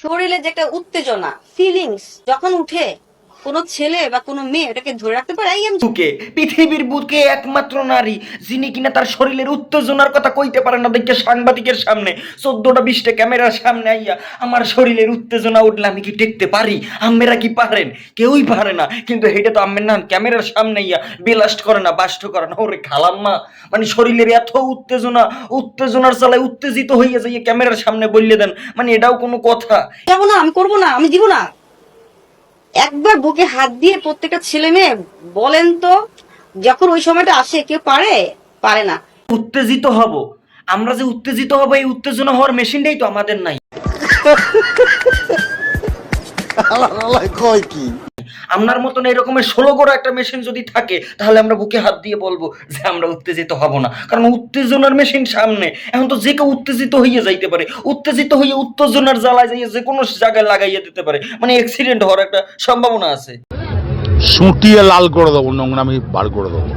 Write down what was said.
শরীরে যে একটা উত্তেজনা ফিলিংস যখন উঠে, কোনো ছেলে বা কোনো মেয়ে এটাকে ধরে রাখতে পারে? এই আমি বুকে পৃথিবীর বুকে একমাত্র নারী যিনি কিনা তার শরীরের উত্তেজনার কথা কইতে পারে না, দেখে সাংবাদিকের সামনে 14টা 20টা ক্যামেরার সামনে আইয়া আমার শরীরের উত্তেজনা উঠলে আমি কি টেকতে পারি? আম্মেরা কি পারেন? কেউই পারে না। কিন্তু হেটা তো আম্মের না ক্যামেরার সামনে ইয়া বিলাস্ট করে না, বাস্ট করে না। ওরে খালাম্মা, মানে শরীরের এত উত্তেজনা, উত্তেজনার চালায় উত্তেজিত হইয়া যাইয়া ক্যামেরার সামনে বললে দেন, মানে এটাও কোনো কথা? যাবো না, আমি করবো না, আমি দিব না। একবার বুকে হাত দিয়ে প্রত্যেকটা ছেলে মেয়ে বলেন তো, যখন ওই সময়টা আসে কেউ পারে? পারে না। উত্তেজিত হব, আমরা যে উত্তেজিত হব এই উত্তেজনা হওয়ার মেশিনটাই তো আমাদের নাই। কয় কি আপনার মতন এরকমের 16 গড়া একটা মেশিন যদি থাকে তাহলে আমরা বুকে হাত দিয়ে বলবো যে আমরা উত্তেজিত হব না, কারণ উত্তেজনার মেশিন সামনে। এখন তো যে কেউ উত্তেজিত হইয়া যাইতে পারে, উত্তেজিত হইয়া উত্তেজনার জ্বালায় যাইয়া যে কোনো জায়গায় লাগাইয়া দিতে পারে, মানে অ্যাক্সিডেন্ট হওয়ার একটা সম্ভাবনা আছে। সুটিয়ে লাল করে দেবো, নোংরামি বার করে দেবো।